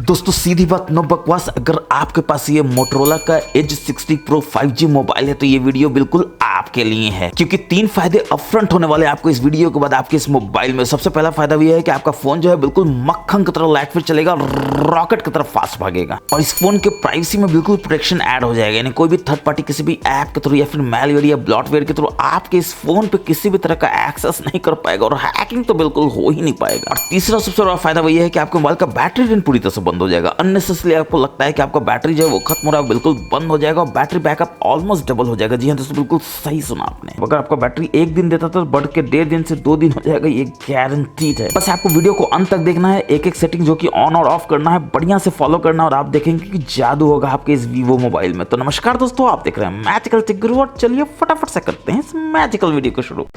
दोस्तों सीधी बात नो बकवास, अगर आपके पास ये मोटरोला का एज 60 प्रो 5G मोबाइल है तो ये वीडियो बिल्कुल आपके लिए है, क्योंकि 3 फायदे अपफ्रंट होने वाले हैं आपको इस वीडियो के बाद आपके इस मोबाइल में। सबसे पहला फायदा ये है कि आपका फोन जो है बिल्कुल मक्खन की तरह लाइट फिट चलेगा, रॉकेट की तरफ फास्ट भागेगा, और इस फोन के प्राइवेसी में बिल्कुल प्रोटेक्शन ऐड हो जाएगा। यानी कोई भी थर्ड पार्टी किसी भी ऐप के थ्रू या फिर मैलवेयर या ब्लॉटवेयर के थ्रू आपके इस फोन पे किसी भी तरह का एक्सेस नहीं कर पाएगा, और हैकिंग तो बिल्कुल हो ही नहीं पाएगा। और तीसरा सबसे बड़ा फायदा वही है कि आपके मोबाइल का बैटरी ड्रेन पूरी तरह से बंद हो जाएगा। अननेसेसरी आपको लगता है कि आपका बैटरी जो है वो खत्म हो रहा है, बिल्कुल बंद हो जाएगा और बैटरी बैकअप ऑलमोस्ट डबल हो जाएगा। जी हाँ दोस्तों, बिल्कुल सही सुना आपने। अगर आपका बैटरी 1 दिन देता तो बढ़ के 1.5 दिन से 2 दिन हो जाएगा, ये गारंटीड है। बस आपको वीडियो को अंत तक देखना है, एक एक सेटिंग जो कि ऑन और ऑफ करना है बढ़िया से फॉलो करना, और आप देखेंगे कि जादू होगा आपके इस वीवो मोबाइल में। तो नमस्कार दोस्तों, आप देख रहे हैं मैजिकल टेक गुरु, और चलिए फटाफट से करते हैं इस मैजिकल वीडियो को शुरू।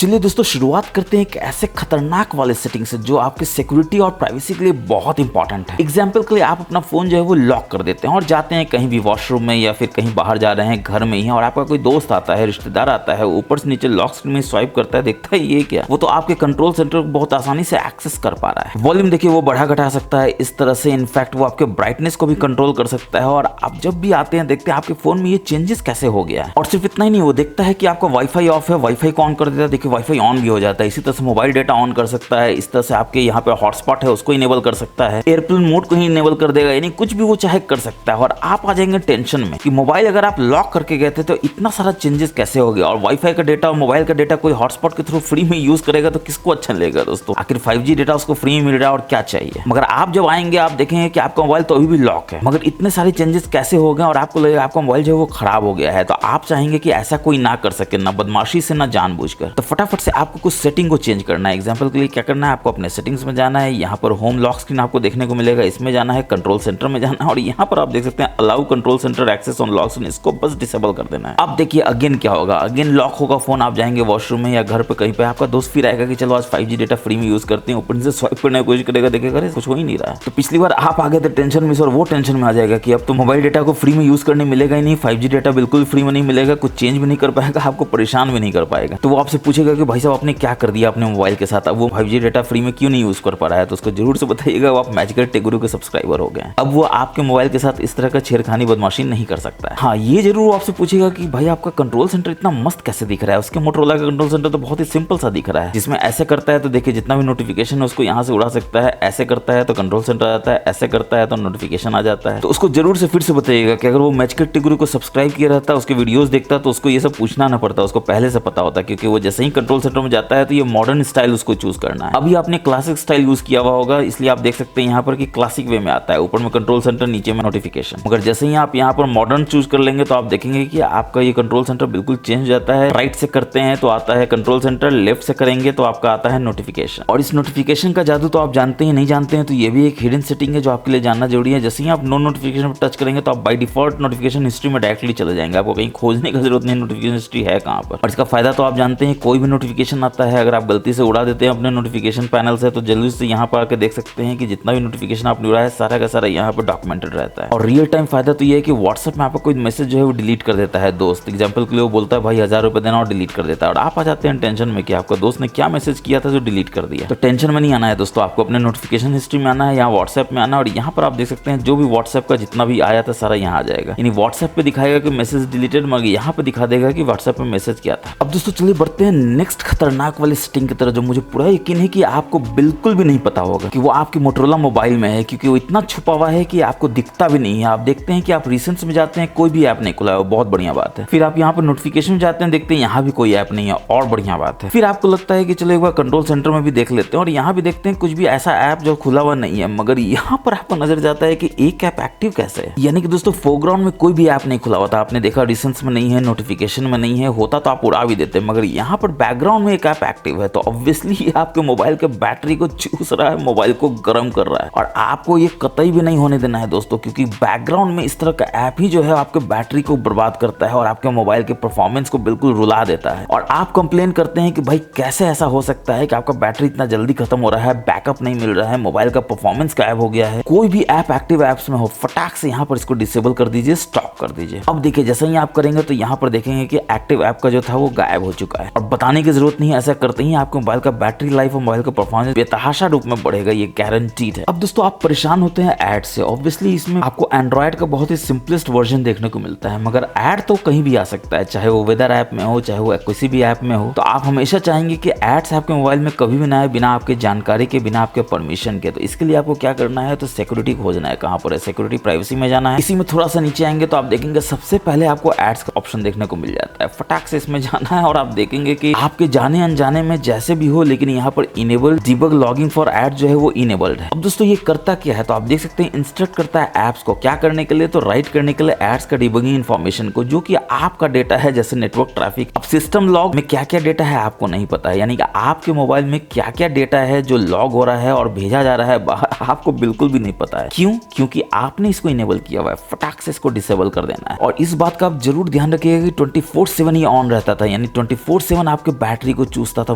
चलिए दोस्तों शुरुआत करते हैं एक ऐसे खतरनाक वाले सेटिंग से जो आपके सिक्योरिटी और प्राइवेसी के लिए बहुत इंपॉर्टेंट है। एग्जाम्पल के लिए आप अपना फोन जो है वो लॉक कर देते हैं और जाते हैं कहीं भी वॉशरूम में या फिर कहीं बाहर जा रहे हैं, घर में ही हैं, और आपका कोई दोस्त आता है, रिश्तेदार आता है, ऊपर से नीचे लॉक स्क्रीन में स्वाइप करता है, देखता है ये क्या, वो तो आपके कंट्रोल सेंटर को बहुत आसानी से एक्सेस कर पा रहा है। वॉल्यूम देखिए वो बढ़ा घटा सकता है इस तरह से, इनफैक्ट वो आपके ब्राइटनेस को भी कंट्रोल कर सकता है। और आप जब भी आते हैं देखते हैं आपके फोन में ये चेंजेस कैसे हो गया है। और सिर्फ इतना ही नहीं, वो देखता है कि आपका वाईफाई ऑफ है, वाईफाई को ऑन कर देता है, देखिए वाईफाई ऑन भी हो जाता है। इसी तरह से मोबाइल डेटा ऑन कर सकता है, इस तरह से आपके यहाँ पे हॉटस्पॉट है उसको इनेबल कर सकता है, एयरप्लेन मोड को ही इनेबल कर देगा, यानी कुछ भी वो चाहे कर सकता है। और आप आ जाएंगे टेंशन में कि मोबाइल अगर आप लॉक करके गए थे तो इतना सारा चेंजेस कैसे हो गया, और वाईफाई का डेटा और मोबाइल का डेटा कोई हॉटस्पॉट के थ्रू फ्री में यूज करेगा तो किसको अच्छा लगेगा दोस्तों। आखिर 5G डेटा उसको फ्री में मिल रहा है और क्या चाहिए। मगर आप जब आएंगे आप देखेंगे कि आपका मोबाइल तो अभी भी लॉक है, मगर इतने सारे चेंजेस कैसे हो गए और आपको लगेगा आपका मोबाइल जो है वो खराब हो गया है। तो आप चाहेंगे कि ऐसा कोई ना कर सके, ना बदमाशी से ना जानबूझकर। तो फटाफट से आपको कुछ सेटिंग को चेंज करना है। एग्जांपल के लिए क्या करना है, आपको अपने सेटिंग्स में जाना है, यहाँ पर होम लॉक स्क्रीन आपको देखने को मिलेगा, इसमें जाना है, कंट्रोल सेंटर में जाना है, और यहाँ पर आप देख सकते हैं allow control centre access on lock screen, इसको बस डिसेबल कर देना है। अब देखिए अगेन क्या होगा, अगेन लॉक होगा फोन, आप जाएंगे वॉशरूम में या घर पे कहीं पे, आपका दोस्त फिर आएगा कि चलो आज 5G डेटा फ्री में यूज करते हैं, ऊपर से स्वाइप करने की कोशिश करेगा, देखेगा अरे कुछ हो ही नहीं रहा है। तो पिछली बार आप आ गए थे टेंशन में, और वो टेंशन में आ जाएगा कि अब तो मोबाइल डेटा को फ्री में यूज करने मिलेगा ही नहीं, 5G डेटा बिल्कुल फ्री में नहीं मिलेगा, कुछ चेंज भी नहीं कर पाएगा, आपको परेशान भी नहीं कर पाएगा। तो वो आपसे पूछेगा कि भाई साहब आपने क्या कर दिया अपने मोबाइल के साथ, अब वो 5G डेटा फ्री में क्यों नहीं यूज कर पा रहा है। तो उसको जरूर से बताइएगा वो आप मैजिकल टेक गुरु के सब्सक्राइबर हो गए। अब वो आपके मोबाइल के साथ इस तरह का छेड़खानी बदमाशी नहीं कर सकता है। हाँ ये जरूर आपसे पूछेगा कि भाई आपका कंट्रोल सेंटर इतना मस्त कैसे दिख रहा है। उसके मोटरोला का कंट्रोल सेंटर तो बहुत ही सिंपल सा दिख रहा है, जिसमें ऐसे करता है तो देखिए जितना भी नोटिफिकेशन है उसको यहाँ से उड़ा सकता है, ऐसे करता है तो कंट्रोल सेंटर आ जाता है, ऐसे करता है तो नोटिफिकेशन आ जाता है। तो उसको जरूर से फिर से बताइएगा कि अगर वो मैजिकल टेक गुरु को सब्सक्राइब किया रहता, उसके वीडियोस देखता, तो उसको ये सब पूछना ना पड़ता, उसको पहले से पता होता, क्योंकि वो जैसे ही कंट्रोल सेंटर में जाता है तो ये मॉडर्न स्टाइल उसको चूज करना है। अभी आपने क्लासिक स्टाइल यूज किया हुआ होगा, इसलिए आप देख सकते हैं यहाँ पर कि क्लासिक वे में आता है, ऊपर में कंट्रोल सेंटर, नीचे में नोटिफिकेशन। मगर जैसे ही आप यहाँ पर मॉडर्न चूज कर लेंगे तो आप देखेंगे कि आपका ये कंट्रोल सेंटर बिल्कुल चेंज हो जाता है। राइट से करते हैं तो आता है कंट्रोल सेंटर, लेफ्ट से करेंगे तो आपका आता है नोटिफिकेशन। और इस नोटिफिकेशन का जादू तो आप जानते हैं, नहीं जानते हैं तो ये भी एक हिडन सेटिंग है जो आपके लिए जानना जरूरी है। जैसे ही आप नो नोटिफिकेशन पर टच करेंगे तो आप बाय डिफॉल्ट नोटिफिकेशन हिस्ट्री में डायरेक्टली चले जाएंगे, आपको कहीं खोजने की जरूरत नहीं नोटिफिकेशन हिस्ट्री है कहाँ पर। और इसका फायदा तो आप जानते हैं, कोई भी नोटिफिकेशन आता है अगर आप गलती से उड़ा देते हैं अपने नोटिफिकेशन पैनल से, तो जल्दी से यहाँ पर आके देख सकते हैं कि जितना भी नोटिफिकेशन आपने उड़ाया है सारा का सारा यहाँ पर डॉक्यूमेंटेड रहता है। और रियल टाइम फायदा तो ये है कि व्हाट्सएप में आपका कोई मैसेज जो है वो डिलीट कर देता है दोस्त। एग्जांपल के लिए वो बोलता है भाई 1000 रुपए देना, और डिलीट कर देता है, और आप आ जाते हैं टेंशन में कि आपका दोस्त ने क्या मैसेज किया था जो डिलीट कर दिया। तो टेंशन में नहीं आना है दोस्तों, आपको अपने नोटिफिकेशन हिस्ट्री में आना है, यहाँ व्हाट्सएप में आना, और यहाँ पर आप देख सकते हैं जो भी व्हाट्सएप का जितना भी आया था सारा यहाँ आ जाएगा। यानी व्हाट्सएप पे दिखाएगा कि मैसेज डिलीटेड, मगर यहाँ पे दिखा देगा कि व्हाट्सएप में मैसेज किया था। अब दोस्तों चलिए बढ़ते हैं नेक्स्ट खतरनाक वाली सेटिंग की तरह, जो मुझे पूरा यकीन है कि आपको बिल्कुल भी नहीं पता होगा कि वो आपकी मोटरोला मोबाइल में है, क्योंकि वो इतना छुपा हुआ है कि आपको दिखता भी नहीं है। आप देखते हैं कि आप रिसेंट्स में जाते हैं, कोई भी ऐप नहीं खुला है, बहुत बढ़िया बात है। फिर आप यहाँ पर नोटिफिकेशन में जाते हैं, देखते हैं यहाँ भी कोई ऐप नहीं है, और बढ़िया बात है। फिर आपको लगता है कि चलो एक बार कंट्रोल सेंटर में भी देख लेते हैं, और यहाँ भी देखते हैं कुछ भी ऐसा ऐप जो खुला हुआ नहीं है, मगर यहाँ पर आपको नजर जाता है कि एक ऐप एक्टिव कैसे है। यानी कि दोस्तों फोरग्राउंड में कोई भी ऐप नहीं खुला हुआ था, आपने देखा रिसेंट्स में नहीं है, नोटिफिकेशन में नहीं है, होता तो आप उड़ा भी देते, मगर यहाँ पर बैकग्राउंड में एक ऐप एक्टिव है। तो ऑब्वियसली आपके मोबाइल के बैटरी को चूस रहा है, मोबाइल को गर्म कर रहा है, और आपको ये कतई भी नहीं होने देना है दोस्तों, क्योंकि बैकग्राउंड में इस तरह का ऐप ही जो है आपके बैटरी को बर्बाद करता है और आपके मोबाइल के परफॉर्मेंस को बिल्कुल रुला देता है। और आप कंप्लेन करते हैं कि भाई कैसे ऐसा हो सकता है कि आपका बैटरी इतना जल्दी खत्म हो रहा है, बैकअप नहीं मिल रहा है, मोबाइल का परफॉर्मेंस गायब हो गया है। कोई भी ऐप एक्टिव ऐप्स में हो, फटाक से यहाँ पर इसको डिसेबल कर दीजिए, स्टॉप ऑफ कर दीजिए। अब देखिए जैसे ही आप करेंगे तो यहाँ पर देखेंगे कि एक्टिव ऐप का जो था वो गायब हो चुका है और बताने की जरूरत नहीं है, ऐसा करते ही आपके मोबाइल का बैटरी लाइफ और मोबाइल का परफॉर्मेंस बेतहाशा रूप में बढ़ेगा, ये गारंटीड है। अब दोस्तों आप परेशान होते हैं ऐड से, ऑब्वियसली इसमें आपको एंड्रॉइड का बहुत ही सिंपलेस्ट वर्जन देखने को मिलता है, मगर ऐड तो कहीं भी आ सकता है, चाहे वो वेदर ऐप में हो चाहे वो किसी भी ऐप में हो। तो आप हमेशा चाहेंगे कि एड्स आपके मोबाइल में कभी भी ना आए बिना आपके जानकारी के, बिना आपके परमिशन के। तो इसके लिए आपको क्या करना है, तो सिक्योरिटी खोजना है। कहां पर है? सिक्योरिटी प्राइवेसी में जाना है। इसी में थोड़ा सा नीचे आएंगे तो आप देखेंगे सबसे पहले आपको एड्स का ऑप्शन देखने को मिल जाता है। फटाक से इसमें जाना है और आप देखेंगे कि आपके जाने अनजाने में जैसे भी हो, लेकिन यहाँ पर enable debug logging for ad जो है वो इनेबल्ड है। अब दोस्तों ये करता क्या है, तो आप देख सकते हैं इंस्ट्रक्ट करता है एप्स को क्या करने के लिए, तो राइट करने के लिए एड्स का डिबगिंग इन्फॉर्मेशन को, जो कि आपका डेटा है, जैसे नेटवर्क ट्रैफिक। अब सिस्टम लॉग में क्या क्या डेटा है आपको नहीं पता है, यानी कि आपके मोबाइल में क्या क्या डेटा है जो लॉग हो रहा है और भेजा जा रहा है बाहर, आपको बिल्कुल भी नहीं पता है। क्यों? क्योंकि आपने इसको इनेबल किया हुआ है। फटाक से इसको डिसेबल कर देना है। और इस बात का आप जरूर ध्यान रखिएगा कि 24/7 ये ऑन रहता था, यानी 24/7 आपके बैटरी को चूसता था,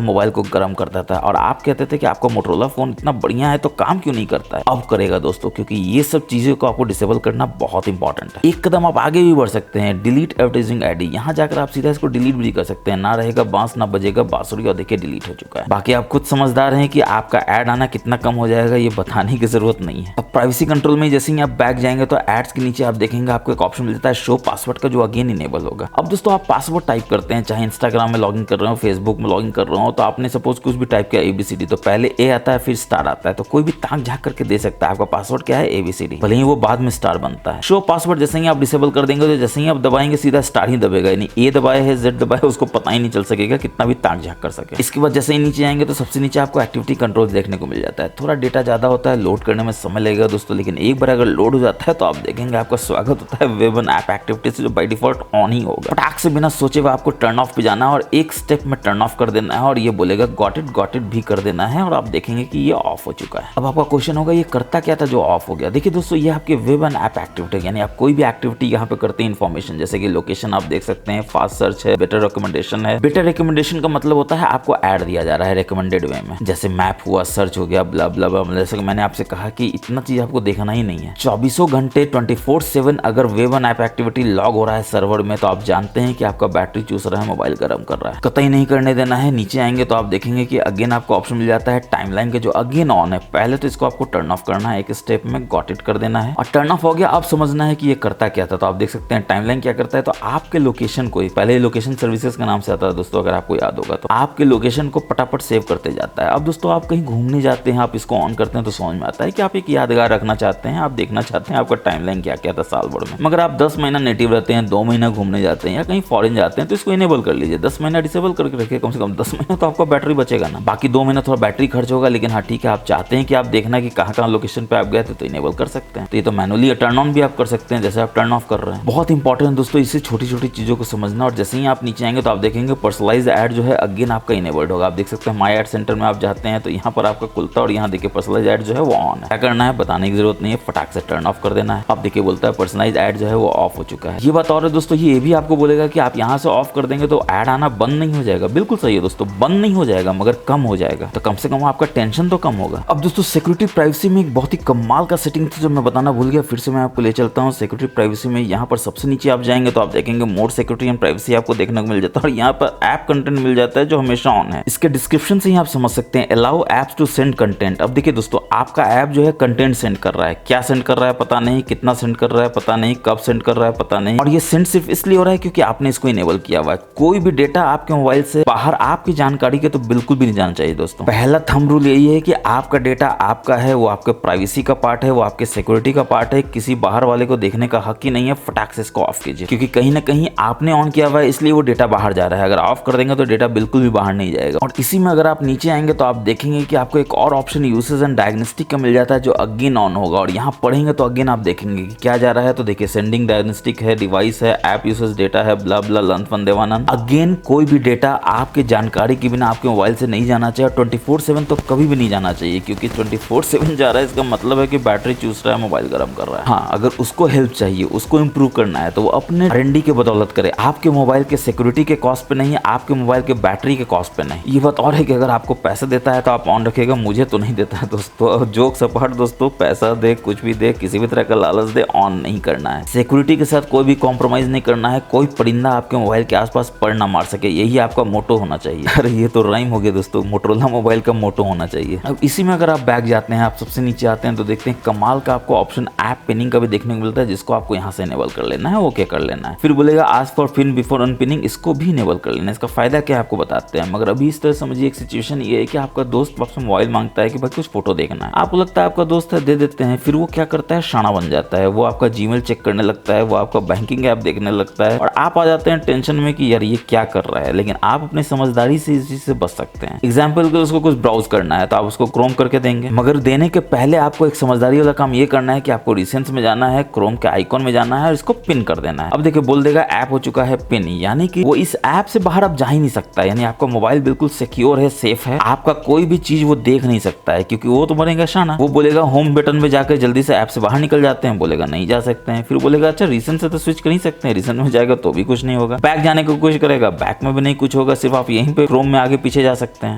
मोबाइल को गर्म करता था। और आप कहते थे कि आपका मोटरोला फोन इतना बढ़िया है तो काम क्यों नहीं करता है। अब करेगा दोस्तों, क्योंकि ये सब चीजों को आपको डिसेबल करना बहुत इंपॉर्टेंट है। एक कदम आप आगे भी बढ़ सकते हैं, डिलीट एडवर्टाइजिंग आईडी। यहाँ जाकर आप सीधा इसको डिलीट भी कर सकते हैं, ना रहेगा बांस ना बजेगा बांसुरी, और देखिए डिलीट हो चुका है। बाकी आप खुद समझदार हैं कि आपका ऐड आना कितना कम हो जाएगा, ये बताने की जरूरत नहीं है। अब प्राइवेसी कंट्रोल में जैसे ही आप बैक जाएंगे तो एड्स के नीचे आप देखेंगे आपको एक ऑप्शन मिल जाता है शो पासवर्ड का, जो अगेन इनेबल होगा। अब दोस्तों आप पासवर्ड टाइप करते हैं, चाहे इंस्टाग्राम में लॉगिन कर रहे हो, फेसबुक में लॉगिन कर रहे हो, तो आपने सपोज कुछ भी टाइप किया ABCD, तो पहले ए आता है फिर स्टार आता है, तो कोई भी ताक झाँक करके दे सकता है आपका पासवर्ड क्या है ABCD, भले ही वो बाद में स्टार बनता है। शो पासवर्ड जैसे ही आप डिसेबल कर देंगे तो जैसे ही आप दबाएंगे सीधा स्टार ही दबेगा, यानी ए दबाए है Z दबाए, उसको पता ही नहीं चल सकेगा कितना भी ताक झाँक कर सके। इसके बाद जैसे ही नीचे आएंगे तो सबसे नीचे आपको एक्टिविटी कंट्रोल देखने को मिल जाता है। थोड़ा डेटा ज्यादा होता है, लोड करने में समय लगेगा दोस्तों, लेकिन एक बार अगर लोड हो जाता है तो आप देखेंगे आपका स्वागत होता है वेब एंड ऐप एक्टिविटी से, जो बाय डिफॉल्ट ऑन ही होगा। फटाक से बिना सोचे हुए आपको टर्न ऑफ पे जाना है और एक स्टेप में टर्न ऑफ कर देना है और ये बोलेगा गॉट इट भी कर देना है और आप देखेंगे कि ये ऑफ हो चुका है। अब आपका क्वेश्चन होगा ये करता क्या था जो ऑफ हो गया। देखिए दोस्तों ये आपके वेब एंड ऐप एक्टिविटी, यानी आप कोई भी एक्टिविटी यहाँ पे करते हैं इन्फॉर्मेशन, जैसे कि लोकेशन आप देख सकते हैं, फास्ट सर्च है, बेटर रिकमेंडेशन है। बेटर रिकमेंडेशन का मतलब होता है आपको ऐड दिया जा रहा है रिकमेंडेड वे में, जैसे मैप हुआ, सर्च हो गया, ब्ला ब्ला ब्ला। जैसे कि मैंने आपसे कहा कि इतना चीज आपको देखना ही नहीं है। 24 घंटे 24/7 अगर web and app activity log हो रहा है सर्वर में, तो आप जानते हैं कि आपका बैटरी चूस रहा है, मोबाइल गर्म कर रहा है। कतई नहीं करने देना है। नीचे आएंगे तो आप देखेंगे कि अगेन आपको ऑप्शन मिल जाता है टाइमलाइन के, जो अगेन ऑन है। पहले तो इसको आपको टर्न ऑफ करना है, एक स्टेप में गॉट इट कर देना है और टर्न ऑफ हो गया। अब समझना है कि ये करता क्या था। तो आप देख सकते हैं टाइमलाइन क्या करता है, तो आपके लोकेशन को, पहले लोकेशन सर्विसेज के नाम से आता है दोस्तों, अगर आपको याद होगा, तो आपके लोकेशन को फटाफट सेव करते जाता है। अब दोस्तों आप कहीं घूमने जाते हैं, आप इसको ऑन करते हैं तो समझ में आता है कि आप एक यादगार रखना चाहते हैं, आप देखना चाहते हैं आपका टाइमलाइन क्या क्या था साल भर में। मगर आप 10 महीना नेटिव रहते हैं, 2 महीना घूमने जाते हैं या कहीं फॉरेन जाते हैं, तो इसको इनेबल कर लीजिए। 10 महीना डिसेबल करके रखिए, कम से कम 10 महीना तो आपका बैटरी बचेगा ना। बाकी 2 महीना थोड़ा बैटरी खर्च होगा, लेकिन हाँ ठीक है, आप चाहते हैं कि आप देखना कि कहाँ लोकेशन पे आप गए थे, तो इनेबल कर सकते हैं। तो ये तो मैनुअली टर्न ऑन भी आप कर सकते हैं, जैसे आप टर्न ऑफ कर रहे हैं। बहुत इंपॉर्टेंट है दोस्तों इससे छोटी छोटी चीजों को समझना। और जैसे ही आप नीचे आएंगे तो आप देखेंगे पर्सनलाइज ऐड जो है अगेन आपका इनेबल्ड होगा। आप देख सकते हैं माई ऐड सेंटर में आप जाते हैं तो यहाँ पर आपका खुलता है और यहाँ देखिए पर्सनलाइज ऐड जो है वो ऑन है। क्या करना है बताने की जरूरत नहीं है, फटाक से टर्न ऑफ कर देना है। आप देखिए बोलता है पर्सनलाइज ऐड जो है वो ऑफ हो चुका है। ये बात और है दोस्तों, ये भी आपको बोलेगा कि आप यहाँ से ऑफ कर देंगे तो ऐड आना बंद नहीं हो जाएगा। बिल्कुल सही है दोस्तों, बंद नहीं हो जाएगा मगर कम हो जाएगा, तो कम से कम आपका टेंशन तो कम होगा। अब दोस्तों सिक्योरिटी प्राइवेसी में एक बहुत ही कमाल का सेटिंग थी जो मैं बताना भूल गया, फिर से मैं आपको ले चलता हूँ। सिक्योरिटी प्राइवेसी में यहाँ पर सबसे नीचे आप जाएंगे तो आप देखेंगे मोड सिक्योरिटी एंड प्राइवेसी आपको देखने को मिल जाता है और यहाँ पर ऐप कंटेंट मिल जाता है जो हमेशा ऑन है। इसके डिस्क्रिप्शन से ही आप समझ सकते हैं allow apps to send content. अब देखिए दोस्तों आपका ऐप जो है कंटेंट सेंड कर रहा है, क्या सेंड कर रहा है पता नहीं, कितना सेंड कर रहा है पता नहीं, कब सेंड कर रहा है पता नहीं, और ये सेंड सिर्फ इसलिए हो रहा है क्योंकि आपने इसको इनेबल किया हुआ है। कोई भी डेटा आपके मोबाइल से बाहर आपकी जानकारी के तो बिल्कुल भी नहीं जाना चाहिए दोस्तों। पहला थंब रूल यही है कि आपका डेटा आपका है, वो आपके प्राइवेसी का पार्ट है, वो आपके सिक्योरिटी का पार्ट है, किसी बाहर वाले को देखने का हक ही नहीं है। फटाक से इसको ऑफ कीजिए, क्योंकि कहीं ना कहीं आपने ऑन किया हुआ है इसलिए वो डेटा बाहर जा रहा है। अगर ऑफ कर देंगे तो डेटा बिल्कुल भी बाहर नहीं जाएगा। और इसी में अगर आप नीचे आएंगे तो आप देखेंगे कि आपको एक और ऑप्शन यूसेज एंड डायग्नोस्टिक का मिल जाता है जो अगेन ऑन होगा। और यहाँ पढ़ेंगे तो अगेन आप देखेंगे कि क्या जा रहा है, तो देखिए सेंडिंग डायग्नोस्टिक है, डिवाइस है, ऐप यूसेज डेटा है, ब्ला ब्ला लंथवन देवानंद। अगेन कोई भी डेटा आपके जानकारी के बिना आपके मोबाइल से नहीं जाना चाहिए। 24/7 तो कभी भी नहीं जाना चाहिए, क्योंकि 24/7 जा रहा है इसका मतलब है कि बैटरी चूस रहा है, मोबाइल गर्म कर रहा है। हाँ अगर उसको हेल्प चाहिए, उसको इंप्रूव करना है तो वो अपने R&D के बदौलत करे, आपके मोबाइल के सिक्योरिटी के कॉस्ट पे नहीं, आपके मोबाइल के बैटरी के कॉस्ट पे नहीं। ये बात और है कि अगर आपको पैसा देता है तो आप ऑन रखिएगा, मुझे तो नहीं देता है दोस्तों। जोक्स अपार्ट दोस्तों, पैसा दे कुछ भी दे, किसी भी तरह का लालच दे, ऑन नहीं करना है। सिक्योरिटी के साथ कोई भी कॉम्प्रोमाइज नहीं करना है, कोई परिंदा आपके मोबाइल के आसपास पड़ ना मार सके, यही आपका मोटो होना चाहिए। अरे ये तो राइम हो गया दोस्तों, मोटरोला मोबाइल का मोटो होना चाहिए। अब इसी में अगर आप बैक जाते हैं, आप सबसे नीचे आते हैं तो देखते हैं कमाल का आपको ऑप्शन ऐप पिनिंग का भी देखने को मिलता है, जिसको आपको यहाँ से इनेबल कर लेना है, ओके कर लेना है। फिर बोलेगा ask for pin before unpinning, इसको भी इनेबल कर लेना है। इसका फायदा क्या है आपको बताते हैं, मगर अभी इस तरह समझिए एक सिचुएशन ये है कि आपका दोस्त आपसे मोबाइल मांगता है कि भाई कुछ फोटो देखना है, आपको लगता है आपका दोस्त है, दे देते हैं। फिर वो क्या करता है, शाना बन जाता है, वो आपका जीमेल चेक करने लगता है, वो आपका बैंकिंग ऐप देखने लगता है, और आप आ जाते हैं टेंशन में कि यार ये क्या कर रहा है। लेकिन आप अपनी समझदारी से इस चीज से बच सकते हैं। एग्जाम्पल के उसको कुछ ब्राउज करना है तो आप उसको क्रोम करके देंगे, मगर देने के पहले आपको एक समझदारी वाला काम ये करना है कि आपको रिसेंट्स में जाना है, क्रोम के आइकॉन में जाना है और इसको पिन कर देना है। अब देखिए बोल देगा ऐप हो चुका है पिन, यानी कि वो इस ऐप से बाहर अब जा ही नहीं सकता, यानी आपका मोबाइल बिल्कुल सिक्योर है, सेफ है, आपका कोई भी चीज वो देख नहीं सकता है, क्योंकि वो तो बनेगा शाना। वो बोलेगा होम बटन में जाकर जल्दी से ऐप से बाहर निकल जाते हैं, बोलेगा नहीं जा सकते हैं। फिर बोलेगा अच्छा रिसेंट से तो स्विच कर ही सकते हैं, रिसेंट में जाएगा तो भी कुछ नहीं होगा। बैक जाने की कोशिश करेगा, बैक में भी नहीं कुछ होगा, सिर्फ आप यहीं पे क्रोम में आगे पीछे जा सकते हैं।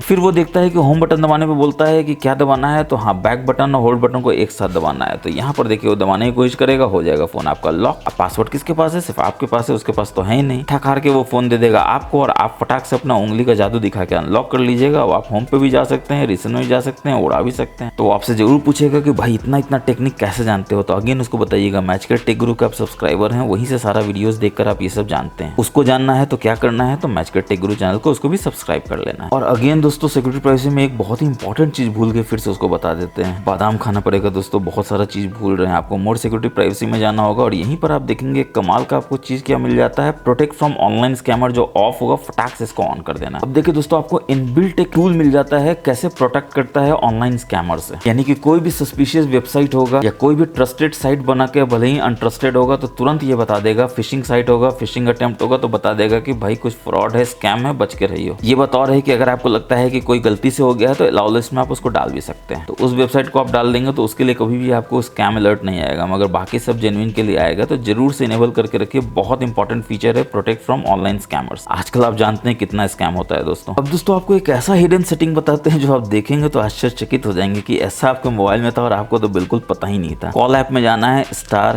फिर वो देखता है कि होम बटन दबाने पे बोलता है कि क्या दबाना है, तो हाँ बैक बटन और होल्ड बटन को एक साथ दबाना है। तो यहाँ पर देखिए वो दबाने की कोशिश करेगा, हो जाएगा फोन आपका लॉक। अब पासवर्ड किसके पास है, सिर्फ आपके पास है, उसके पास तो है ही नहीं। ठक हार के वो फोन दे देगा आपको और आप फटाक से अपना उंगली का जादू दिखा के अनलॉक कर लीजिएगा। आप होम पे भी जा सकते हैं, रिसेंट में भी जा सकते हैं, उड़ा भी सकते हैं। तो आपसे जरूर पूछेगा कि भाई इतना टेक्निक कैसे जानते हो, तो अगेन उसको बताइएगा मैचकर टेक गुरु के आप सब्सक्राइबर हैं, वहीं से सारा वीडियोस देखकर आप ये सब जानते हैं। उसको जानना है तो क्या करना है, तो मैचकर टेक गुरु चैनल को उसको भी सब्सक्राइब कर लेना है। और अगेन दोस्तों सिक्योरिटी प्राइवेसी में एक बहुत ही इंपॉर्टेंट चीज भूल के फिर से उसको बता देते हैं, बादाम खाना पड़ेगा दोस्तों, बहुत सारा चीज भूल रहे हैं। आपको मोर सिक्योरिटी प्राइवेसी में जाना होगा और यहीं पर आप देखेंगे कमाल का आपको चीज क्या मिल जाता है, प्रोटेक्ट फ्रॉम ऑनलाइन स्कैमर। जो ऑफ होगा फटाक से इसको ऑन कर देना। अब देखिए दोस्तों आपको इनबिल्ट एक टूल मिल जाता है कैसे प्रोटेक्ट करता है ऑनलाइन स्कैमर से, यानी कि कोई भी सस्पिशियस वेबसाइट होगा या कोई भी ट्रस्टेड साइट बना के भले ही अनट्रस्टेड होगा तो तुरंत ये बता देगा, फिशिंग साइट होगा, फिशिंग अटेम्प्ट होगा तो बता देगा कि भाई कुछ फ्रॉड है, स्कैम है, बच के रहियो। ये बता रहे कि अगर आपको लगता है कि कोई गलती से हो गया है तो अलाउ लिस्ट में आप उसको डाल भी सकते हैं। तो उस वेबसाइट को आप डाल देंगे तो उसके लिए कभी भी आपको स्कैम अलर्ट नहीं आएगा, मगर बाकी सब जेन्युइन के लिए आएगा। तो जरूर से इनेबल करके रखिए, बहुत इंपॉर्टेंट फीचर है प्रोटेक्ट फ्रॉम ऑनलाइन स्कैमर्स। आजकल आप जानते हैं कितना स्कैम होता है दोस्तों। अब दोस्तों आपको एक ऐसा हिडन सेटिंग बताते हैं जो आप देखेंगे तो आश्चर्यचकित हो जाएंगे कि ऐसा आपके मोबाइल में था और आपको तो बिल्कुल पता ही नहीं था। कॉल ऐप में जाना है, स्टार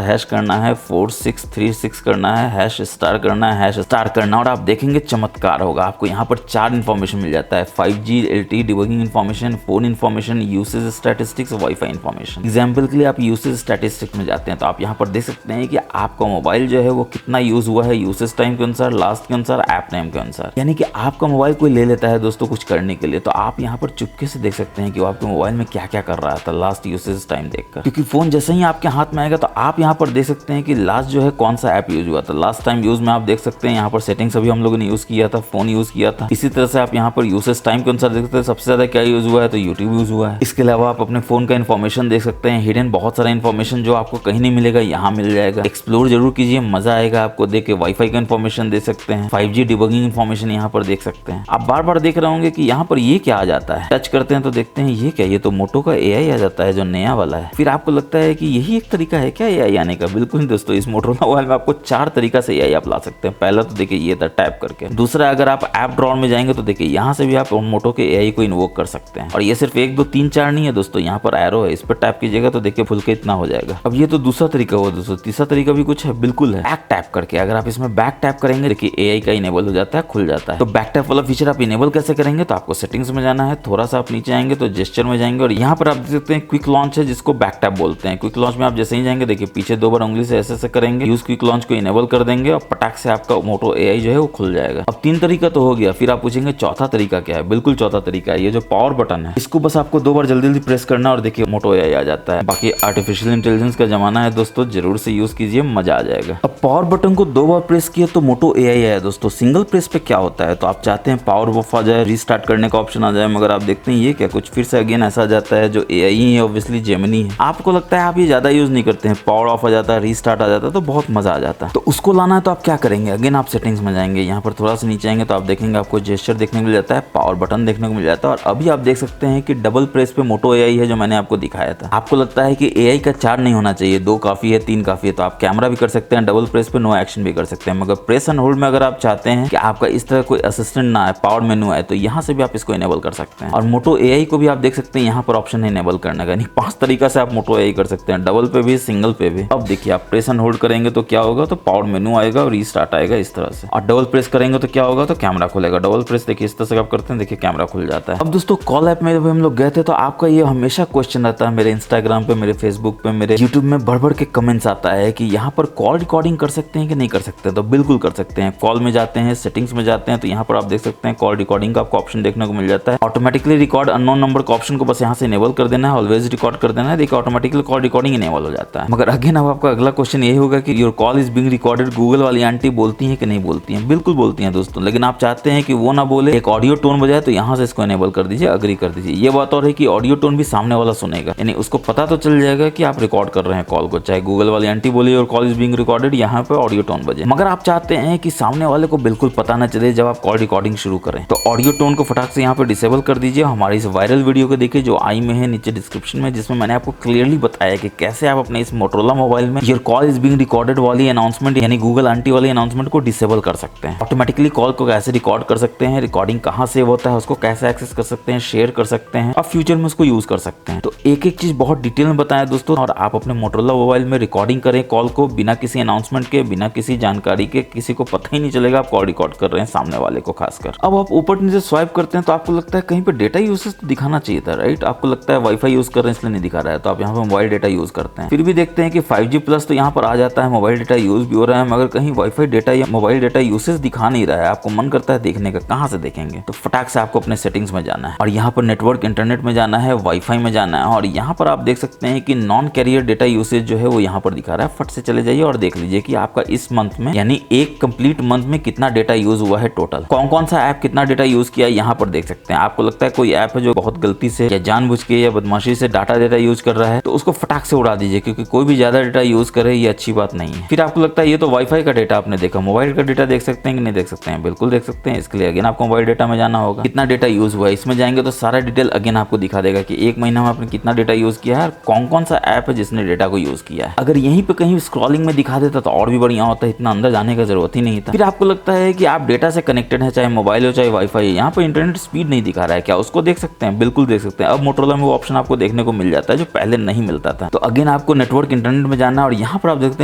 हैश करना है, 4636 करना है, हैश स्टार करना है, हैश स्टार करना, और आप देखेंगे चमत्कार होगा। आपको यहाँ पर 4 इन्फॉर्मेशन मिल जाता है, 5G LTE debugging information, phone information, usage statistics, wifi information. Example के लिए आप यूसेज स्टैटिस्टिक्स में जाते हैं तो आप यहाँ पर देख सकते हैं कि आपका मोबाइल जो है वो कितना यूज हुआ है, यूसेज टाइम के अनुसार, लास्ट के अनुसार, ऐप नेम के अनुसार। यानी कि आपका मोबाइल कोई ले लेता है दोस्तों कुछ करने के लिए, तो आप यहाँ पर चुपके से देख सकते हैं कि वो आपके मोबाइल में क्या क्या कर रहा था लास्ट यूसेज टाइम देखकर। क्योंकि फोन जैसे ही आपके हाथ में आएगा तो आप यहाँ पर देख सकते हैं कि लास्ट जो है कौन सा ऐप यूज हुआ था, लास्ट टाइम यूज में आप देख सकते हैं यहाँ पर सेटिंग्स अभी हम लोगों ने यूज किया था, फोन यूज किया था। इसी तरह से आप यहाँ पर यूसेज टाइम के अनुसार देख सकते हैं सबसे ज्यादा क्या यूज हुआ है, तो यूट्यूब यूज हुआ है। इसके अलावा आप अपने फोन का इन्फॉर्मेशन देख सकते हैं, हिडन बहुत सारा इन्फॉर्मेशन जो आपको कहीं नहीं मिलेगा यहाँ मिल जाएगा। एक्सप्लोर जरूर कीजिए, मजा आएगा आपको देख के। वाईफाई का इन्फॉर्मेशन दे सकते हैं, 5G डिबगिंग इन्फॉर्मेशन यहाँ पर देख सकते हैं। आप बार बार देख रहे होंगे कि यहाँ पर ये क्या आ जाता है, टच करते हैं तो देखते हैं ये क्या, ये तो मोटो का AI आ जाता है जो नया वाला है। फिर आपको लगता है कि यही एक तरीका है क्या AI आने का? बिल्कुल दोस्तों, इस मोटोरोला मोबाइल में आपको 4 तरीका से AI आप ला सकते हैं। पहला तो देखिए ये था टैप करके। दूसरा अगर आप ऐप ड्रॉअर में जाएंगे तो देखिए यहाँ से भी आप मोटो के AI को इन्वोक कर सकते हैं। और ये सिर्फ 1 2 3 4 नहीं है दोस्तों, यहाँ पर एरो है, इस पर टैप कीजिएगा तो देखिए फुल के इतना हो जाएगा। अब ये तो दूसरा तरीका हुआ दोस्तों। तीसरा तरीका भी कुछ है, बिल्कुल है, बैक टैप करके। अगर आप इसमें बैक टैप करेंगे देखिए AI का इनेबल हो जाता है, खुल जाता है। तो बैक टैप वाला फीचर आप इनेबल कैसे करेंगे, तो आपको सेटिंग्स में जाना है, थोड़ा सा आप नीचे आएंगे तो जेस्चर में जाएंगे और यहाँ पर आप देख सकते हैं क्विक लॉन्च है जिसको बैक टैप बोलते हैं। क्विक लॉन्च में आप जैसे ही जाएंगे देखिए पीछे 2 बार उंगली से ऐसे करेंगे, यूज क्विक लॉन्च को इनेबल कर देंगे और पटाख से आपका मोटो AI जो है वो खुल जाएगा। अब 3 तरीका तो हो गया, फिर आप पूछेंगे चौथा तरीका क्या है? बिल्कुल चौथा तरीका है, ये जो पावर बटन है इसको बस आपको 2 बार जल्दी जल्दी प्रेस करना और देखिए मोटो AI आ जाता है। बाकी आर्टिफिशियल इंटेलिजेंस का जमाना है दोस्तों, जरूर से यूज कीजिए, मजा आ जाएगा। अब पावर बटन को 2 बार प्रेस किया तो मोटो AI आया दोस्तों। सिंगल प्रेस पे क्या होता है, तो आप चाहते हैं पावर ऑफ आ जाए, रीस्टार्ट करने का ऑप्शन आ जाए, मगर आप देखते हैं ये क्या, कुछ फिर से अगेन ऐसा आ जाता है जो AI ही है, ऑब्वियसली जेमिनी है। आपको लगता है आप ये ज्यादा यूज नहीं करते हैं, पावर ऑफ आ जाता है, रीस्टार्ट आ जाता है तो बहुत मजा आ जाता है। तो उसको लाना है तो आप क्या करेंगे, अगेन आप सेटिंग्स में जाएंगे, यहाँ पर थोड़ा सा नीचे आएंगे तो आप देखेंगे आपको जेस्चर देखने को मिल जाता है, पावर बटन देखने को मिल जाता है। और अभी आप देख सकते हैं कि डबल प्रेस पे मोटो AI है जो मैंने आपको दिखाया था। आपको लगता है कि AI का 4 नहीं होना चाहिए, 2 काफी है, 3 काफी है, तो आप कैमरा भी कर सकते हैं, डबल प्रेस पे नो एक्शन भी कर सकते हैं। मगर प्रेस एंड होल्ड में अगर आप चाहते हैं कि आपका इस तरह कोई असिस्टेंट ना आए, पावर मेनू आए, तो यहाँ से भी आप इसको इनेबल कर सकते हैं। और मोटो AI को भी आप देख सकते हैं यहाँ पर ऑप्शन है इनेबल करने का, यानी 5 तरीका से आप मोटो AI कर सकते हैं, डबल पे भी, सिंगल पे भी। अब देखिए आप प्रेस एंड होल्ड करेंगे तो क्या होगा, तो पावर मेनू आएगा और रीस्टार्ट आएगा इस तरह से। और डबल प्रेस करेंगे तो क्या होगा, तो कैमरा खुलेगा। डबल प्रेस देखिए इस तरह से आप करते हैं, देखिए कैमरा खुल जाता है। अब दोस्तों कॉल ऐप में जब हम लोग गए थे तो आपका ये हमेशा क्वेश्चन रहता है, मेरे इंस्टाग्राम पे, मेरे फेसबुक पे, मेरे यूट्यूब में बढ़ के कमेंट्स आता है कि यहाँ पर कॉल रिकॉर्डिंग कर सकते हैं कि नहीं कर सकते। तो बिल्कुल कर सकते हैं। कॉल में जाते हैं, सेटिंग्स में जाते हैं, तो यहाँ पर आप देख सकते हैं कॉल रिकॉर्डिंग का आपको ऑप्शन देखने को मिल जाता है। ऑटोमेटिकली रिकॉर्ड अननोन नंबर का ऑप्शन को बस यहाँ से इनेबल कर देना है, ऑलवेज रिकॉर्ड कर देना है। देखिए ऑटोमेटिकली कॉल रिकॉर्डिंग इनेबल हो जाता है। मगर अगेन अब आपका अगला क्वेश्चन यही होगा कि your call is being recorded, Google वाली आंटी बोलती हैं कि नहीं बोलती हैं? बिल्कुल बोलती हैं दोस्तों, लेकिन आप चाहते हैं कि वो ना बोले, एक ऑडियो टोन बजाए, तो यहाँ से इसको इनेबल कर दीजिए, अग्री कर दीजिए। ये बात और है कि ऑडियो टोन भी सामने वाला सुनेगा, यानी उसको पता तो चल जाएगा कि आप रिकॉर्ड कर रहे हैं कॉल को, चाहे गूगल वाली आंटी बोली और कॉल इज बीइंग रिकॉर्डेड, यहाँ पे ऑडियो टोन बजे। मगर आप चाहते हैं कि सामने वाले को बिल्कुल पता ना चले जब आप कॉल रिकॉर्डिंग शुरू करें, तो ऑडियो टोन को फटाक से यहाँ पे डिसेबल कर दीजिए। हमारी इस वायरल वीडियो को देखिए जो आई में है नीचे डिस्क्रिप्शन में, जिसमें मैंने आपको क्लियरली बताया कि कैसे आप अपने इस मोटोरोला मोबाइल में your call is being recorded वाली अनाउंसमेंट, यानी गूगल आंटी वाली अनाउंसमेंट को डिसेबल कर सकते हैं। ऑटोमेटिकली कॉल को कैसे रिकॉर्ड कर सकते हैं, रिकॉर्डिंग कहाँ सेव होता है, उसको कैसे एक्सेस कर सकते हैं, शेयर कर सकते हैं और फ्यूचर में उसको यूज कर सकते हैं। तो एक एक चीज बहुत डिटेल में बताया दोस्तों, और आप अपने मोटोरोला मोबाइल में रिकॉर्डिंग करें कॉल को बिना किसी अनाउंसमेंट के, बिना किसी जानकारी के, किसी को पता ही नहीं चलेगा आप कॉल रिकॉर्ड कर रहे हैं, सामने वाले को खासकर। अब आप ऊपर नीचे स्वाइप करते हैं तो आपको लगता है कहीं पे डेटा यूसेज तो दिखाना चाहिए था, राइट? आपको लगता है वाईफाई यूज कर रहे हैं इसलिए नहीं दिखा रहा है, तो आप यहाँ पे मोबाइल डेटा यूज करते हैं। फिर भी देखते हैं कि 5G प्लस तो यहाँ पर आ जाता है, मोबाइल डेटा यूज भी हो रहा है, मगर कहीं वाईफाई डेटा या मोबाइल डेटा यूसेज दिखा नहीं रहा है। आपको मन करता है देखने का, कहाँ से देखेंगे? तो फटाक से आपको अपने सेटिंग्स में जाना है और यहाँ पर नेटवर्क इंटरनेट में जाना है, वाईफाई में जाना है, और यहाँ पर आप देख सकते हैं कि नॉन कैरियर डेटा यूसेज जो है वो यहाँ पर दिखा रहा है। फट से चले जाइए और देख लीजिए कि आपका इस मंथ में, यानी एक कंप्लीट मंथ में कितना डेटा यूज हुआ है टोटल, कौन कौन सा ऐप कितना डेटा यूज किया है यहाँ पर देख सकते हैं। आपको लगता है कोई ऐप है जो बहुत गलती से या जानबूझ के या बदमाशी से डाटा डेटा यूज कर रहा है, तो उसको फटाक से उड़ा दीजिए, क्योंकि कोई भी ज्यादा डेटा यूज करे ये अच्छी बात नहीं है। फिर आपको लगता है ये तो वाईफाई का डेटा आपने देखा, मोबाइल का डेटा देख सकते हैं कि नहीं देख सकते हैं? बिल्कुल देख सकते हैं। इसके लिए अगेन आपको मोबाइल डेटा में जाना होगा, कितना डेटा यूज हुआ है इसमें जाएंगे तो सारा डिटेल अगेन आपको दिखा देगा कि एक महीना में आपने कितना डेटा यूज किया है, कौन कौन सा ऐप है जिसने डेटा को यूज किया है। अगर यहीं पे कहीं स्क्रॉलिंग में दिखा देता तो और भी बढ़िया होता है, इतना अंदर जाने का जरूरत ही नहीं था। फिर आपको लगता है कि आप डेटा से कनेक्टेड है, चाहे मोबाइल हो चाहे वाईफाई, यहाँ पर इंटरनेट स्पीड नहीं दिखा रहा है, क्या उसको देख सकते हैं? बिल्कुल देख सकते हैं। अब मोटोरोला में वो ऑप्शन आपको देखने को मिल जाता है जो पहले नहीं मिलता था। तो अगेन आपको नेटवर्क इंटरनेट में जाना है और यहाँ पर आप देखते